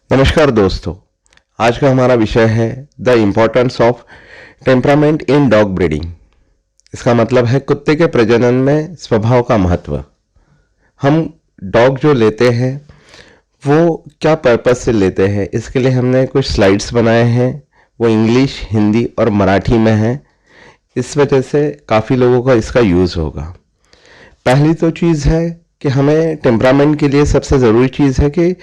नमस्कार दोस्तों। आज का हमारा विषय है the importance of temperament in dog breeding. इसका मतलब है कुत्ते के प्रजनन में स्वभाव का महत्व। हम डॉग जो लेते हैं वो क्या पर्पस से लेते हैं, इसके लिए हमने कुछ स्लाइड्स बनाए हैं। वो इंग्लिश, हिंदी और मराठी में हैं। इस वजह से काफ़ी लोगों का इसका यूज़ होगा। पहली तो चीज़ है कि हमें टेम्परामेंट के लिए सबसे ज़रूरी चीज़ है कि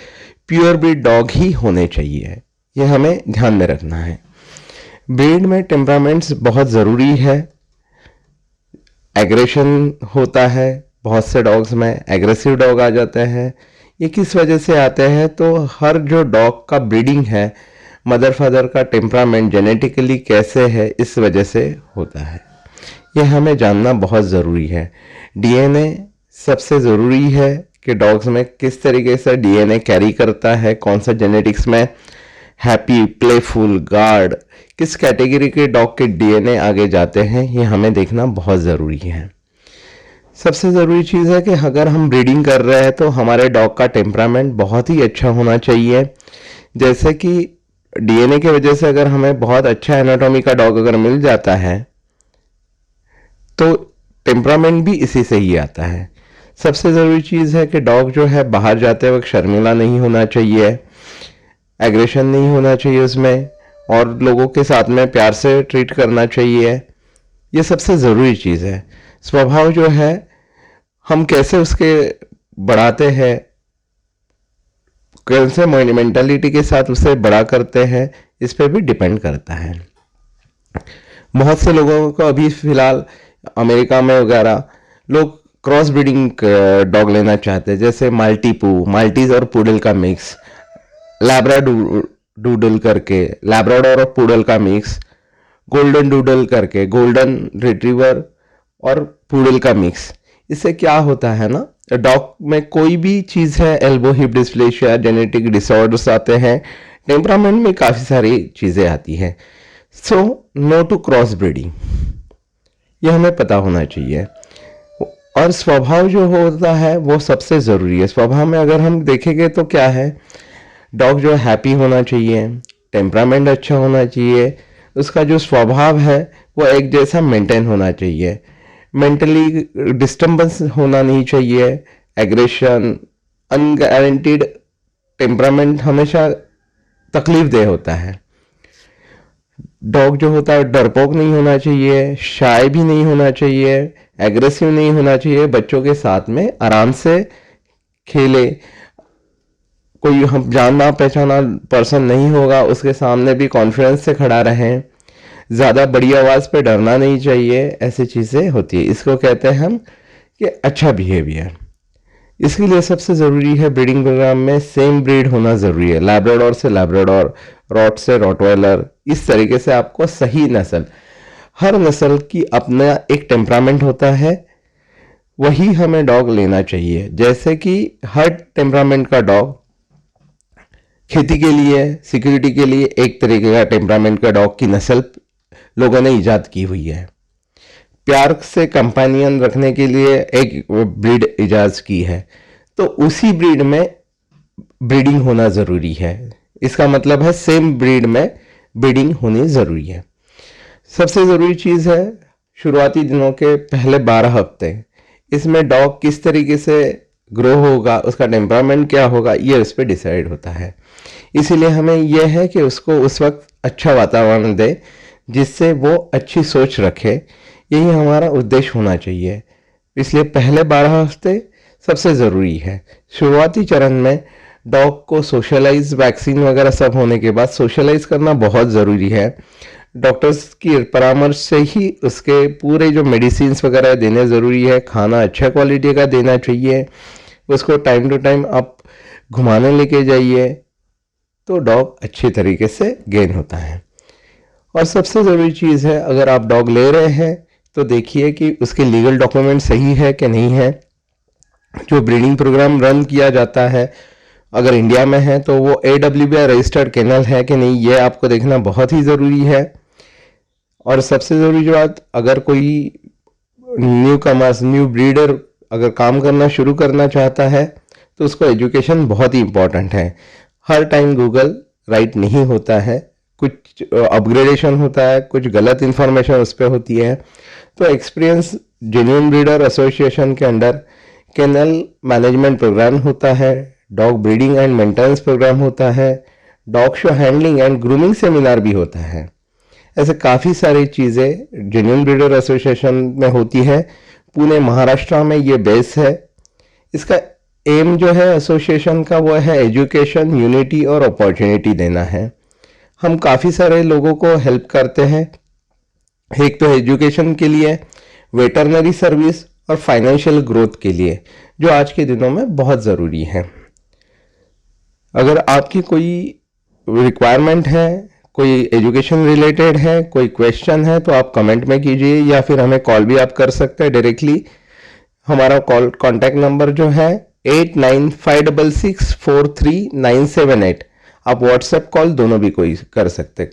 प्योर ब्रीड डॉग ही होने चाहिए। ये हमें ध्यान में रखना है। ब्रीड में टेम्परामेंट्स बहुत ज़रूरी है। एग्रेशन होता है, बहुत से डॉग्स में एग्रेसिव डॉग आ जाते हैं। ये किस वजह से आते हैं? तो हर जो डॉग का ब्रीडिंग है, मदर फादर का टेम्परामेंट जेनेटिकली कैसे है, इस वजह से होता है। ये हमें जानना बहुत ज़रूरी है। डीएनए सबसे ज़रूरी है कि डॉग्स में किस तरीके से डीएनए कैरी करता है, कौन सा जेनेटिक्स में हैप्पी, प्लेफुल, गार्ड, किस कैटेगरी के डॉग के डीएनए आगे जाते हैं, ये हमें देखना बहुत ज़रूरी है। सबसे ज़रूरी चीज़ है कि अगर हम ब्रीडिंग कर रहे हैं तो हमारे डॉग का टेम्परामेंट बहुत ही अच्छा होना चाहिए। जैसे कि डीएनए की वजह से अगर हमें बहुत अच्छा एनाटॉमी का डॉग अगर मिल जाता है तो टेम्परामेंट भी इसी से ही आता है। सबसे ज़रूरी चीज़ है कि डॉग जो है बाहर जाते वक्त शर्मिला नहीं होना चाहिए, एग्रेशन नहीं होना चाहिए उसमें, और लोगों के साथ में प्यार से ट्रीट करना चाहिए। ये सबसे ज़रूरी चीज़ है। स्वभाव जो है हम कैसे उसके बढ़ाते हैं, कैसे मेंटालिटी के साथ उसे बड़ा करते हैं, इस पर भी डिपेंड करता है। बहुत से लोगों को अभी फ़िलहाल अमेरिका में वगैरह लोग क्रॉस ब्रीडिंग डॉग लेना चाहते हैं, जैसे माल्टीज़ और पूडल का मिक्स, डूडल करके लैब्राडोर और पूडल का मिक्स, गोल्डन डूडल करके गोल्डन रिट्रीवर और पूडल का मिक्स। इससे क्या होता है ना, डॉग में कोई भी चीज़ है, elbow hip dysplasia, genetic disorders आते हैं, टेम्परामेंट में काफ़ी सारी चीज़ें आती हैं। So no to cross breeding, ये हमें पता होना चाहिए। और स्वभाव जो होता है वो सबसे ज़रूरी है। स्वभाव में अगर हम देखेंगे तो क्या है, डॉग जो हैप्पी होना चाहिए, टेम्परामेंट अच्छा होना चाहिए, उसका जो स्वभाव है वो एक जैसा मेंटेन होना चाहिए, मेंटली डिस्टर्बेंस होना नहीं चाहिए, एग्रेशन, अनगारंटीड टेम्परामेंट हमेशा तकलीफ दे होता है। डॉग जो होता है डरपोक नहीं होना चाहिए, शाय भी नहीं होना चाहिए, एग्रेसिव नहीं होना चाहिए, बच्चों के साथ में आराम से खेले। कोई हम जानना पहचाना पर्सन नहीं होगा, उसके सामने भी कॉन्फिडेंस से खड़ा रहें, ज़्यादा बड़ी आवाज़ पे डरना नहीं चाहिए। ऐसी चीज़ें होती है, इसको कहते हैं हम कि अच्छा बिहेवियर। इसके लिए सबसे ज़रूरी है ब्रीडिंग प्रोग्राम में सेम ब्रीड होना ज़रूरी है। लैब्राडोर से लैब्राडोर, रॉट से रॉटवाइलर, इस तरीके से आपको सही नस्ल, हर नस्ल की अपना एक टेम्परामेंट होता है, वही हमें डॉग लेना चाहिए। जैसे कि हर टेम्परामेंट का डॉग खेती के लिए, सिक्योरिटी के लिए एक तरीके का टेम्परामेंट का डॉग की नस्ल लोगों ने ईजाद की हुई है। प्यार से कंपेनियन रखने के लिए एक ब्रीड इजाज की है, तो उसी ब्रीड में ब्रीडिंग होना ज़रूरी है। इसका मतलब है सेम ब्रीड में ब्रीडिंग होनी ज़रूरी है। सबसे ज़रूरी चीज़ है शुरुआती दिनों के पहले 12 हफ्ते, इसमें डॉग किस तरीके से ग्रो होगा, उसका टेम्परामेंट क्या होगा, ये उस पर डिसाइड होता है। इसीलिए हमें यह है कि उसको उस वक्त अच्छा वातावरण दे जिससे वो अच्छी सोच रखे। यही हमारा उद्देश्य होना चाहिए। इसलिए पहले 12 हफ्ते सबसे ज़रूरी है। शुरुआती चरण में डॉग को सोशलाइज, वैक्सीन वगैरह सब होने के बाद सोशलाइज करना बहुत ज़रूरी है। डॉक्टर्स की परामर्श से ही उसके पूरे जो मेडिसिन वगैरह देने ज़रूरी है। खाना अच्छा क्वालिटी का देना चाहिए। उसको टाइम टू टाइम आप घुमाने लेके जाइए तो डॉग अच्छे तरीके से गेन होता है। और सबसे ज़रूरी चीज़ है, अगर आप डॉग ले रहे हैं तो देखिए कि उसके लीगल डॉक्यूमेंट सही है कि नहीं है। जो ब्रीडिंग प्रोग्राम रन किया जाता है, अगर इंडिया में है तो वो AWBI रजिस्टर्ड केनल है कि नहीं, ये आपको देखना बहुत ही ज़रूरी है। और सबसे ज़रूरी बात, अगर कोई न्यू कमर्स, न्यू ब्रीडर अगर काम करना शुरू करना चाहता है तो उसको एजुकेशन बहुत ही इम्पोर्टेंट है। हर टाइम गूगल राइट नहीं होता है, कुछ अपग्रेडेशन होता है, कुछ गलत इंफॉर्मेशन उस पर होती है। तो एक्सपीरियंस जेन्युइन ब्रीडर एसोसिएशन के अंडर केनल मैनेजमेंट प्रोग्राम होता है, dog breeding and maintenance program होता है, dog show handling and grooming seminar भी होता है। ऐसे काफ़ी सारी चीज़ें जेन्युइन ब्रीडर एसोसिएशन में होती है। पुणे महाराष्ट्र में ये बेस है। इसका एम जो है एसोसिएशन का वो है एजुकेशन, यूनिटी और अपॉर्चुनिटी देना है। हम काफ़ी सारे लोगों को हेल्प करते हैं, एक तो एजुकेशन के लिए, वेटरनरी सर्विस और फाइनेंशियल ग्रोथ के लिए, जो आज के दिनों में बहुत ज़रूरी है। अगर आपकी कोई रिक्वायरमेंट है, कोई एजुकेशन रिलेटेड है, कोई क्वेश्चन है, तो आप कमेंट में कीजिए या फिर हमें कॉल भी आप कर सकते हैं डायरेक्टली। हमारा कॉल कॉन्टैक्ट नंबर जो है 8956643978। आप व्हाट्सएप कॉल दोनों भी कोई कर सकते हैं।